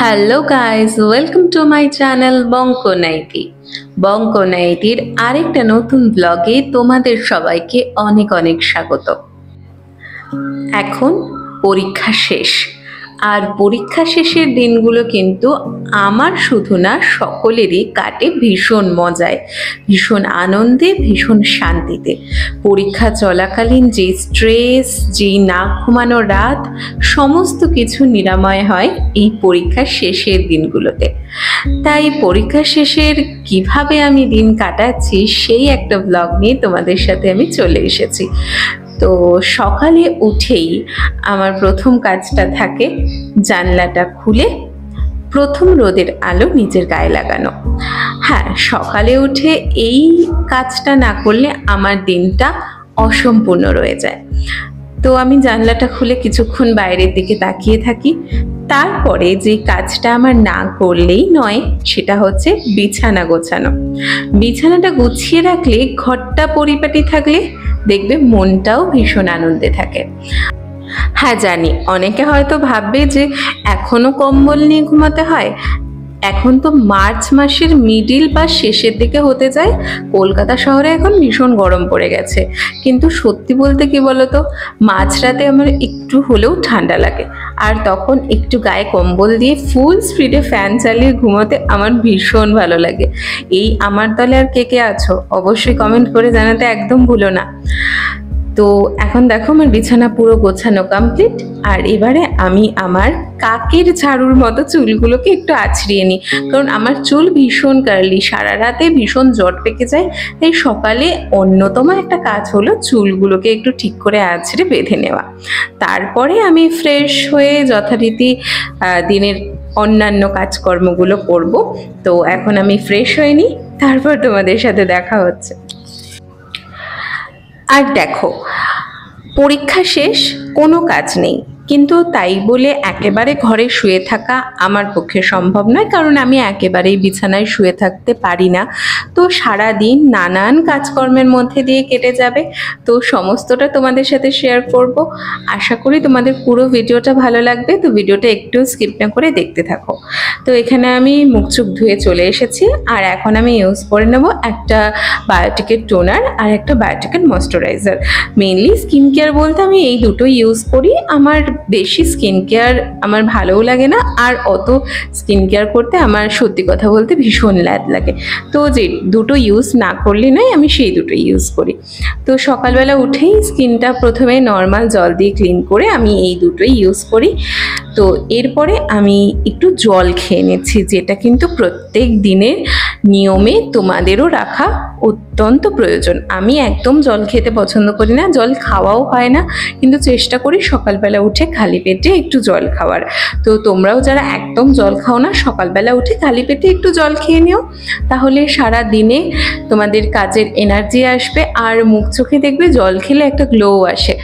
Hello guys, welcome to my channel বঙ্কো নাইটি। বঙ্কো নাইটির আরেকটা নতুন ব্লগে তোমাদের সবাইকে অনেক অনেক স্বাগত। এখন পরীক্ষা শেষ, আর পরীক্ষা শেষের দিনগুলো কিন্তু আমার শুধু না সকলেরই কাটে ভীষণ মজায়, ভীষণ আনন্দে, ভীষণ শান্তিতে। পরীক্ষা চলাকালীন যে স্ট্রেস, যেই না ঘুমানো রাত, সমস্ত কিছু নিরাময় হয় এই পরীক্ষার শেষের দিনগুলোতে। তাই পরীক্ষা শেষের কিভাবে আমি দিন কাটাচ্ছি সেই একটা ব্লগ নিয়ে তোমাদের সাথে আমি চলে এসেছি। তো সকালে উঠেই আমার প্রথম কাজটা থাকে জানলাটা খুলে প্রথম রোদের আলো নিজের গায়ে লাগানো। হ্যাঁ, সকালে উঠে এই কাজটা না করলে আমার দিনটা অসম্পূর্ণ রয়ে যায়। তো আমি জানলাটা খুলে কিছুক্ষণ বাইরের দিকে তাকিয়ে থাকি। তারপরে যে কাজটা আমার না করলেই নয় সেটা হচ্ছে বিছানা গোছানো। বিছানাটা গুছিয়ে রাখলে, ঘরটা পরিপাটি থাকলে দেখবে মনটাও ভীষণ আনন্দে থাকে। হ্যাঁ জানি, অনেকে হয়তো ভাববে যে এখনো কম্বল নিয়ে ঘুমাতে হয়। এখন তো মার্চ মাসের মিডিল বা শেষের দিকে হতে যায়। কলকাতা শহরে এখন ভীষণ গরম পড়ে গেছে, কিন্তু সত্যি বলতে কি বলতো, মাঝরাতে আমার একটু হলেও ঠান্ডা লাগে, আর তখন একটু গায়ে কম্বল দিয়ে ফুল স্পিডে ফ্যান চালিয়ে ঘুমোতে আমার ভীষণ ভালো লাগে। এই আমার দলে আর কে কে আছো অবশ্যই কমেন্ট করে জানাতে একদম ভুলো না। তো এখন দেখো আমার বিছানা পুরো গোছানো কমপ্লিট, আর এবারে আমি আমার কাকের ঝাড়ুর মতো চুলগুলোকে একটু আছড়িয়ে নিই, কারণ আমার চুল ভীষণ কার্লি, সারা রাতে ভীষণ জট পেকে যায়। তাই সকালে অন্যতম একটা কাজ হলো চুলগুলোকে একটু ঠিক করে আছড়ে বেঁধে নেওয়া। তারপরে আমি ফ্রেশ হয়ে যথারীতি দিনের অন্যান্য কাজকর্মগুলো করব। তো এখন আমি ফ্রেশ হয়ে নিই, তারপর তোমাদের সাথে দেখা হচ্ছে। আর দেখো, পরীক্ষা শেষ, কোনো কাজ নেই, কিন্তু তাই বলে একেবারে ঘরে শুয়ে থাকা আমার পক্ষে সম্ভব নয়, কারণ আমি একেবারেই বিছানায় শুয়ে থাকতে পারি না। তো সারা দিন নানান কাজকর্মের মধ্যে দিয়ে কেটে যাবে, তো সমস্তটা তোমাদের সাথে শেয়ার করব। আশা করি তোমাদের পুরো ভিডিওটা ভালো লাগবে, তো ভিডিওটা একটু স্কিপ না করে দেখতে থাকো। তো এখানে আমি মুখ চোখ ধুয়ে চলে এসেছি, আর এখন আমি ইউজ করে নেব একটা বায়োটিকের টোনার আর একটা বায়োটিকের ময়েশ্চারাইজার। মেনলি স্কিন কেয়ার বলতে আমি এই দুটো ইউজ করি। আমার বেশি স্কিন কেয়ার আমার ভালোও লাগে না, আর অত স্কিন কেয়ার করতে আমার সত্যি কথা বলতে ভীষণ ল্যাদ লাগে। তো যে দুটো ইউজ না করলে নয়, আমি সেই দুটো ইউজ করি। তো সকালবেলা উঠেই স্কিনটা প্রথমে নর্মাল জল দিয়ে ক্লিন করে আমি এই দুটোই ইউজ করি। তো এরপরে আমি একটু জল খেয়ে নিচ্ছি, যেটা কিন্তু প্রত্যেক দিনের নিয়মে তোমাদেরও রাখা অত্যন্ত প্রয়োজন। আমি একদম জল খেতে পছন্দ করি না, জল খাওয়াও হয় না, কিন্তু চেষ্টা করি সকালবেলা উঠে খালি পেটে একটু জল খাওয়ার। তো তোমরাও যারা একদম জল খাও না, সকালবেলা উঠে খালি পেটে একটু জল খেয়ে নিও, তাহলে সারা দিনে তোমাদের কাজের এনার্জি আসবে, আর মুখ চোখে দেখবে জল খেলে একটা গ্লো আসে।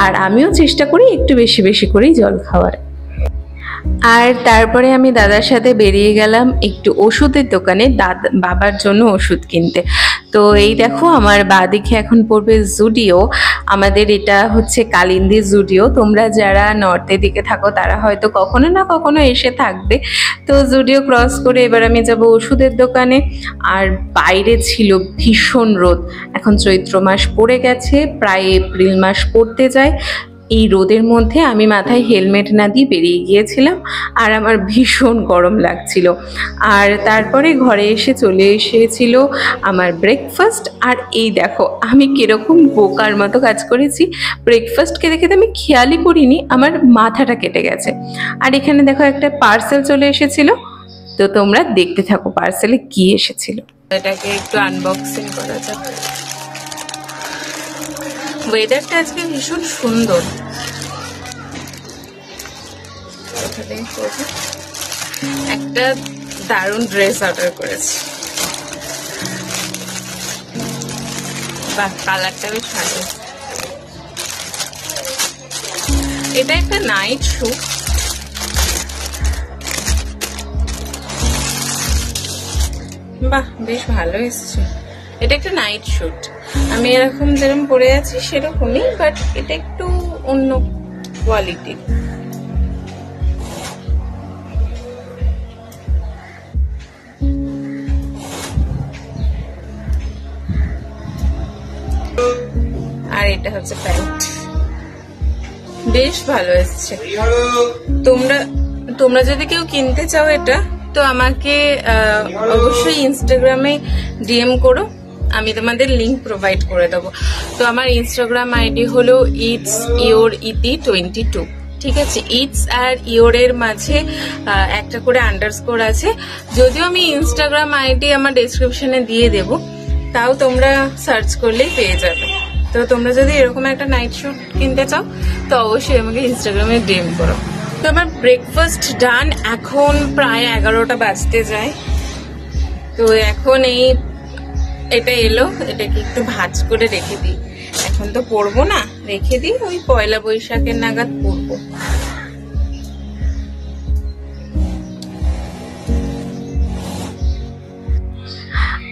আর আমিও চেষ্টা করি একটু বেশি বেশি করেই জল খাওয়ার। আর তারপরে আমি দাদার সাথে বেরিয়ে গেলাম একটু ওষুধের দোকানে, বাবার জন্য ওষুধ কিনতে। তো এই দেখো, আমার বাঁদিকে এখন পড়বে জুডিও। আমাদের এটা হচ্ছে কালিন্দী জুডিও। তোমরা যারা নর্থের দিকে থাকো তারা হয়তো কখনো না কখনো এসে থাকবে। তো জুডিও ক্রস করে এবার আমি যাব ওষুধের দোকানে। আর বাইরে ছিল ভীষণ রোদ, এখন চৈত্র মাস পড়ে গেছে, প্রায় এপ্রিল মাস পড়তে যায়। এই রোদের মধ্যে আমি মাথায় হেলমেট না দিয়ে বেরিয়ে গিয়েছিলাম, আর আমার ভীষণ গরম লাগছিল। আর তারপরে ঘরে এসে চলে এসেছিল আমার ব্রেকফাস্ট। আর এই দেখো আমি কিরকম বোকার মতো কাজ করেছি, ব্রেকফাস্ট খেতে খেতে আমি খেয়ালই করিনি আমার মাথাটা কেটে গেছে। আর এখানে দেখো একটা পার্সেল চলে এসেছিল, তো তোমরা দেখতে থাকো পার্সেলে কি এসেছিল। এটাকে একটু আনবক্সিং করা যাক। ওয়েদারটা আজকে ভীষণ সুন্দর। একটা দারুণ ড্রেস অর্ডার করেছি, বাহ কালারটা বেশ ভালো। এটা একটা নাইট স্যুট, বাহ বেশ ভালো এসছে। এটা একটা নাইট স্যুট, আমি এরকম যেরকম পরে আছি সেরকমই, বাট এটা একটু অন্য কোয়ালিটির। আর এটা হচ্ছে প্যান্ট, বেশ ভালো এসছে। তোমরা যদি কেউ কিনতে চাও এটা, তো আমাকে অবশ্যই ইনস্টাগ্রামে ডিএম করো, আমি তোমাদের লিংক প্রোভাইড করে দেবো। তো আমার ইনস্টাগ্রাম আইডি হলো ইটস ইওর ইতি 22। ঠিক আছে, ইটস আর ইওরের মাঝে একটা করে আন্ডারস্কোর আছে। যদিও আমি ইনস্টাগ্রাম আইডি আমার ডেসক্রিপশনে দিয়ে দেব, তাও তোমরা সার্চ করলেই পেয়ে যাবে। তো তোমরা যদি এরকম একটা নাইট স্যুট কিনতে চাও তো অবশ্যই আমাকে ইনস্টাগ্রামে ডিএম করো। তো আমার ব্রেকফাস্ট ডান, এখন প্রায় 11টা বাজতে যায়। তো এখন এটা এলো, এটাকে একটু ভাজ করে রেখে দিই। এখন তো পরবো না, রেখে দিই, ওই পয়লা বৈশাখের নাগাদ পরবো।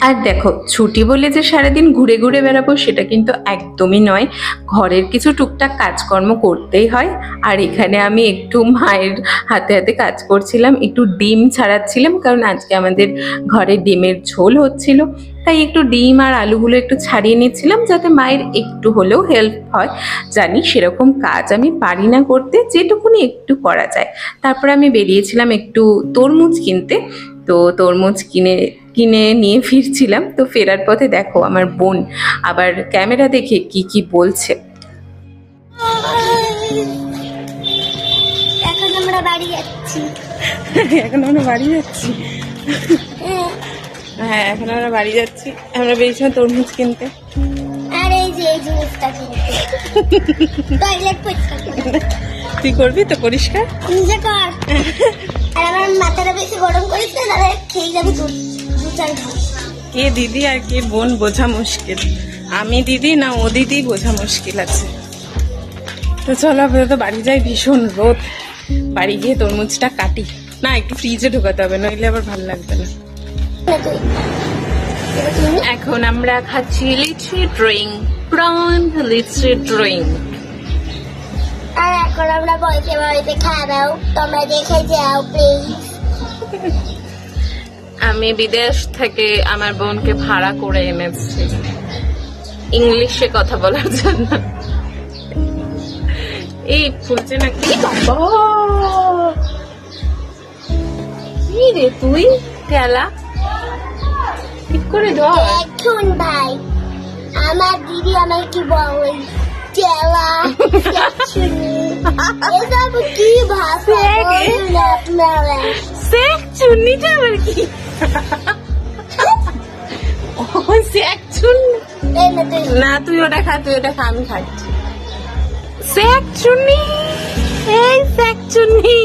আর দেখো, ছুটি বলে যে সারাদিন ঘুরে ঘুরে বেড়াবো সেটা কিন্তু একদমই নয়, ঘরের কিছু টুকটাক কাজকর্ম করতেই হয়। আর এখানে আমি একটু মায়ের হাতে হাতে কাজ করছিলাম, একটু ডিম ছাড়াচ্ছিলাম, কারণ আজকে আমাদের ঘরে ডিমের ঝোল হচ্ছিল, তাই একটু ডিম আর আলুগুলো একটু ছাড়িয়ে নিচ্ছিলাম যাতে মায়ের একটু হলেও হেল্প হয়। জানি সেরকম কাজ আমি পারি না করতে, যেটুকুনি একটু করা যায়। তারপরে আমি বেরিয়েছিলাম একটু তরমুজ কিনতে, তো তরমুজ কিনে নিয়ে ফিরছিলাম। তো ফেরার পথে দেখো আমার বোন আবার ক্যামেরা দেখে কি বলছে। এখন আমরা বাড়ি যাচ্ছি। হ্যাঁ, এখন আমরা বাড়ি যাচ্ছি। আমরা বেরিয়েছিলাম তরমুজ কিনতে। আর এই যে এই জিনিসটা কিনতে, টয়লেট পরিষ্কার করতে। তুই করবি তো পরিষ্কার? নিজে কর। আর আমার মাথাটা বেশি গরম করিস না, তাহলে খেয়ে যাবি দু চার ঘন্টা। কে দিদি আর কে বোন বোঝা মুশকিল, আমি দিদি না ও দিদি বোঝা মুশকিল আছে। তো চলো আপাতত বাড়ি যাই, ভীষণ রোদ। বাড়ি গিয়ে তরমুজটা কাটি, না একটু ফ্রিজে ঢোকাতে হবে, নইলে আবার ভালো লাগবে না। এখন আমরা খাচ্ছি লিচি ড্রিঙ্ক, প্রন লিচি ড্রিঙ্ক। আর এখন আমরা বাড়িতে খাবো, তোমরা দেখে যাও প্লিজ। আমি বিদেশ থেকে আমার বোনকে ভাড়া করে এনেছি ইংলিশে কথা বলার জন্য। এই ফুলছে না কি বাবা, কি রে তুই খেলা ঠিক করে ধর। দেখুন ভাই, আমার দিদি আমাকে কি বলে, চেলা এসব কি ভাষা বলুন আপনারা? সেক চুন্নিটা আবার কি? ও সেক চুন্নি না, তুই ওটা খা, আমি খাচ্ছি। সেক চুন্নি, এই সেক চুন্নি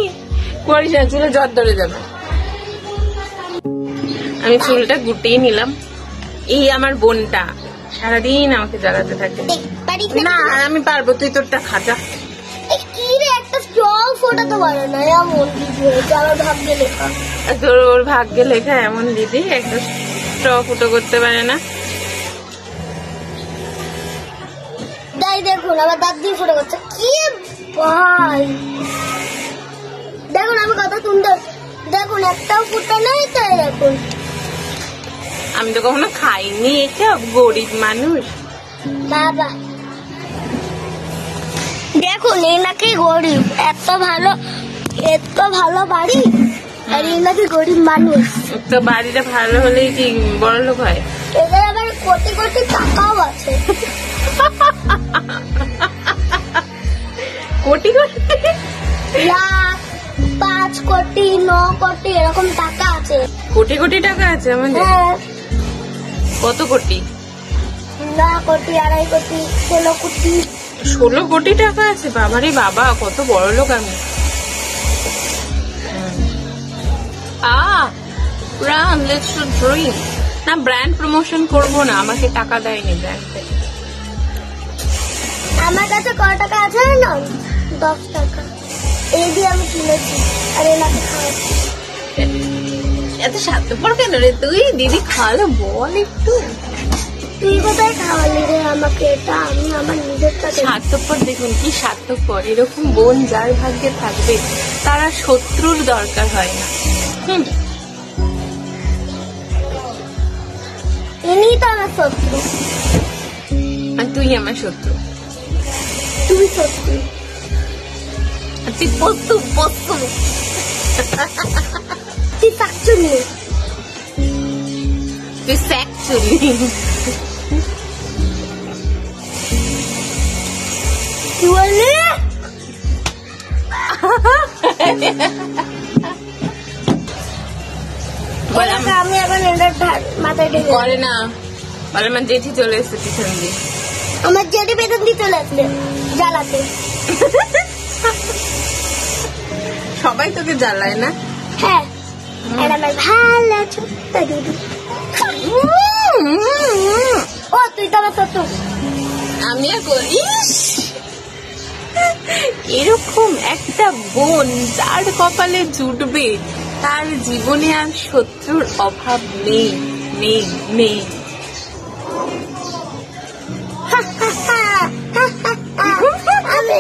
করিস না, চুলে জ্বর ধরে যাবে। আমি চুলটা গুটিয়ে নিলাম। এই আমার বোনটা সারাদিন আমাকে জ্বালাতে থাকে। না আমি পারবো, তুই তোরটা খাজা। কি রে, একটা জল ফোটাতে পারে না, এমন দিদি হয়েছে আমার ভাগ্যে লেখা। তোর ওর ভাগ্যে লেখা এমন দিদি, একটা স্ট্র ফুটো করতে পারে না। তাই দেখুন আবার দাঁত দিয়ে ফুটো করছে। কি ভাই, দেখুন আমি কত সুন্দর, দেখুন একটাও ফুটো নেই। তাই দেখুন, আমি তো কখনো খাইনি এসব, গরিব মানুষ। বাবা দেখুন, এই নাকি গরিব, এত ভালো বাড়ি, আর এই নাকি গরিব মানুষ। তো বাড়িটা ভালো হলেই কি বড় লোক হয়? এদের আবার কোটি কোটি টাকাও আছে। কোটি কোটি, লাখ, 5 কোটি, 9 কোটি এরকম টাকা আছে। কোটি কোটি টাকা আছে আমাদের? হ্যাঁ, কত কোটি? 9 কোটি, 2.5 কোটি, 16 কোটি। 16 কোটি টাকা আছে? বাবারে বাবা, কত বড় লোক আমি। না ব্র্যান্ড প্রমোশন করবো না, আমাকে টাকা দেয়নি ব্র্যান্ড থেকে। আমার কাছে কত টাকা আছে না? 10 টাকা। এই দিয়ে আমি কিনেছি, আর এনাকে খাওয়াচ্ছি। এত স্বার্থপর কেন রে তুই? দিদি খাওয়ালে বল একটু। তুই কোথায় খাওয়ালি রে আমাকে? এটা আমি আমার নিজের কাছে। স্বার্থপর দেখুন কি স্বার্থপর, এরকম বোন যার ভাগ্যে থাকবে তারা শত্রুর দরকার হয় না। ইনি তো আমার শত্রু। তুই আমার শত্রু। তুই সত্যি তুই বস্তু বস্তু, তুই ফ্যাক্টরি, তুই ফ্যাক্টরি। কি বললি? আমি এখন মাথায় ঢেকে করে না, বলে আমার জেঠি চলে এসছে পিছন দিয়ে। আমার জেঠি পেছন দিয়ে চলে আসলে জ্বালাতে। সবাই তোকে জ্বালায় না? হ্যাঁ, আর আমার ভালো ছোট্ট দিদি। ও তুই তো আমার শত্রু। আমি আর করিস এরকম একটা বোন যার কপালে জুটবে তার জীবনে আর শত্রুর অভাব নেই নেই নেই। আমি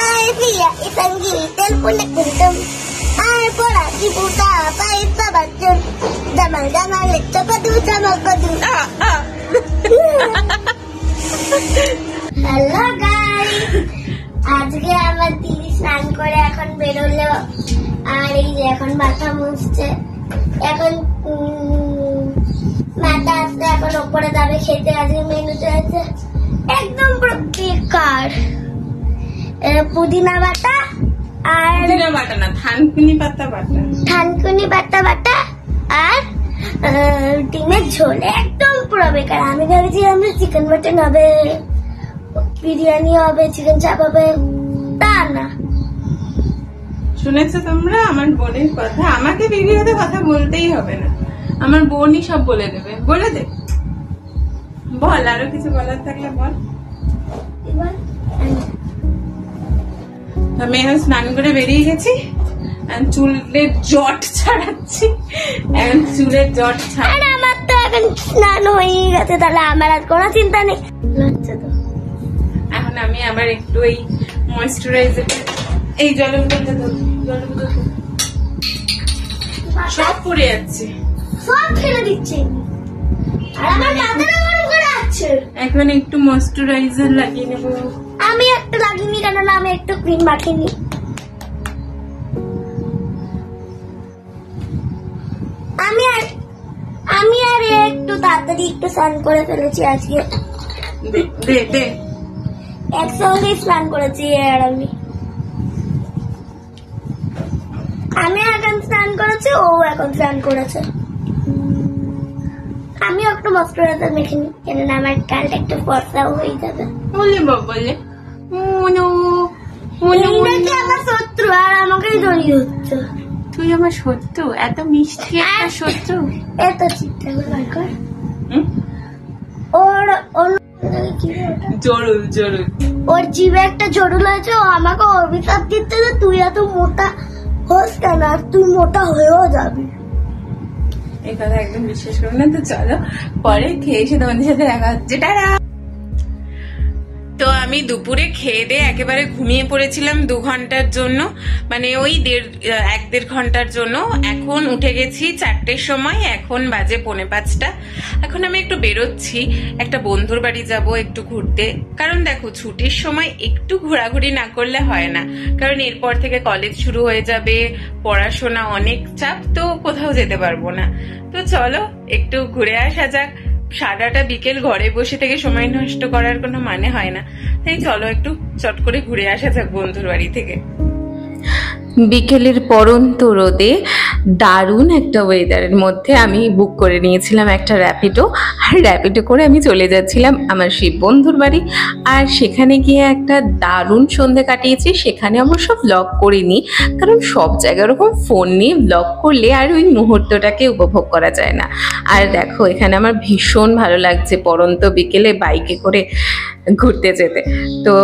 ay via isang gitel po nagkundam ay pora si puta pa isa batun damal damal ito padu damal padu. Hello guys, আজকে আমার দিদি স্নান করে এখন বেরোলো আর এই যে এখন মাথা মুছছে। এখন মাথা আসতে এখন ওপরে যাবে খেতে। আজকে মেনুতে আছে একদম পুরো বেকার পুদিনা বাটা আর পুদিনা বাটা না, থানকুনি পাতা বাটা, থানকুনি বাটা বাটা আর ডিমের ঝোল। একদম পুরো বেকার। আমি ভেবেছিলাম চিকেন মাটন হবে, বিরিয়ানি হবে, চিকেন চাপ হবে, তা না। শুনেছো তোমরা আমার বোনের কথা? আমাকে ভিডিওতে কথা বলতেই হবে না, আমার বোনই সব বলে দেবে। বলে দে, বল, আরো কিছু বলার থাকলে বল। এবার আমি এখন স্নান করে বেরিয়ে গেছি, চুলের জট ছাড়াচ্ছি। এখন চুলের জট ছাড়া, আর আমার তো এখন স্নান হয়ে গেছে, তাহলে আমার আর কোনো চিন্তা নেই। এখন আমি আবার একটু এই ময়েশ্চারাইজার, এই জলের মধ্যে সব পড়ে যাচ্ছে, সব ফেলে দিচ্ছে আর আমার মাথাটা গরম করে আছে। এখন একটু ময়েশ্চারাইজার লাগিয়ে নেবো। আমি একটু লাগিনি, কেননা আমি একটু ক্রিম মাখিনি। আমি আর একটু তাড়াতাড়ি একটু স্নান করে ফেলেছি আজকে। দে দে, একসঙ্গে স্নান করেছি আর আমি এখন স্নান করেছি, ও এখন স্নান করেছে। আমি একটু ময়েশ্চারাইজার মেখে নিই, কেননা আমার গালটা একটু ফর্সাও হয়ে যাবে। বলে বলে আমার শত্রু আর আমাকেই জড়িয়ে হচ্ছে। তুই আমার শত্রু? এত মিষ্টি একটা শত্রু? এত চিন্তা করে কর। ওর জরুল জরুল, ওর জিভে একটা জরুল হয়েছে। ও আমাকে অভিশাপ দিচ্ছে যে তুই এত মোটা হোস কেন, আর তুই মোটা হয়েও যাবি। এই কথা একদম বিশ্বাস করো না। তো চলো পরে খেয়ে এসে তোমাদের সাথে দেখা হচ্ছে। টাটা। তো আমি দুপুরে খেয়ে দিয়ে একেবারে ঘুমিয়ে পড়েছিলাম 2 ঘন্টার জন্য, মানে ওই 1-1.5 ঘন্টার জন্য। এখন উঠে গেছি 4টের সময়, এখন বাজে 4:45। এখন আমি একটু বেরোচ্ছি, একটা বন্ধুর বাড়ি যাব একটু ঘুরতে। কারণ দেখো ছুটির সময় একটু ঘোরাঘুরি না করলে হয় না, কারণ এরপর থেকে কলেজ শুরু হয়ে যাবে, পড়াশোনা অনেক চাপ, তো কোথাও যেতে পারবো না। তো চলো একটু ঘুরে আসা যাক। সারাটা বিকেল ঘরে বসে থেকে সময় নষ্ট করার কোনো মানে হয় না, তাই চলো একটু চট করে ঘুরে আসা যাক বন্ধুর বাড়ি থেকে। বিকেলের পরন্ত রোদে দারুণ একটা ওয়েদারের মধ্যে আমি বুক করে নিয়েছিলাম একটা র্যাপিডো, আর র্যাপিডো করে আমি চলে যাচ্ছিলাম আমার সেই বন্ধুর বাড়ি। আর সেখানে গিয়ে একটা দারুণ সন্ধে কাটিয়েছি। সেখানে অবশ্য ব্লগ করিনি, কারণ সব জায়গায় ওরকম ফোন নিয়ে ব্লগ করলে আর ওই মুহূর্তটাকে উপভোগ করা যায় না। আর দেখো এখানে আমার ভীষণ ভালো লাগছে পরন্ত বিকেলে বাইকে করে ঘুরতে যেতে। তো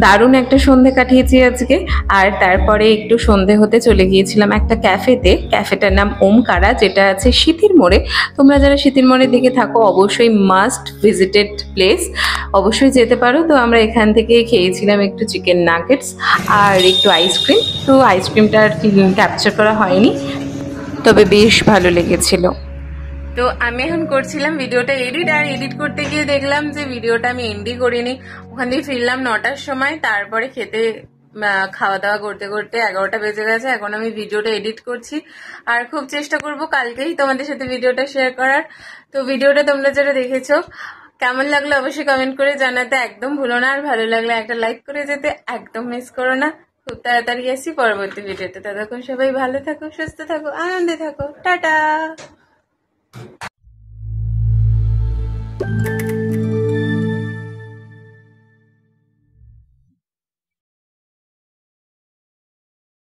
দারুণ একটা সন্ধে কাটিয়েছি আজকে। আর তারপরে একটু সন্ধে হতে চলে গিয়েছিলাম একটা ক্যাফেতে। ক্যাফেটার নাম ওমকারা, যেটা আছে সিথির মোড়ে। তোমরা যারা সিথির মোড়ের দিকে থাকো অবশ্যই মাস্ট ভিজিটেড প্লেস, অবশ্যই যেতে পারো। তো আমরা এখান থেকে খেয়েছিলাম একটু চিকেন নাগেটস আর একটু আইসক্রিম। তো আইসক্রিমটা আর ক্যাপচার করা হয়নি, তবে বেশ ভালো লেগেছিল। তো আমি এখন করছিলাম ভিডিওটা এডিট, আর এডিট করতে গিয়ে দেখলাম যে ভিডিওটা আমি এন্ডই করিনি। ওখান দিয়ে ফিরলাম 9টার সময়, তারপরে খাওয়া দাওয়া করতে করতে 11টা বেজে গেছে। এখন আমি ভিডিওটা এডিট করছি, আর খুব চেষ্টা করব কালকেই তোমাদের সাথে ভিডিওটা শেয়ার করার। তো ভিডিওটা তোমরা যারা দেখেছো কেমন লাগলো অবশ্যই কমেন্ট করে জানাতে একদম ভুলো না, আর ভালো লাগলে একটা লাইক করে যেতে একদম মিস করো না। খুব তাড়াতাড়ি আসি পরবর্তী ভিডিওতে। ততক্ষণ সবাই ভালো থাকো, সুস্থ থাকো, আনন্দে থাকো। টাটা।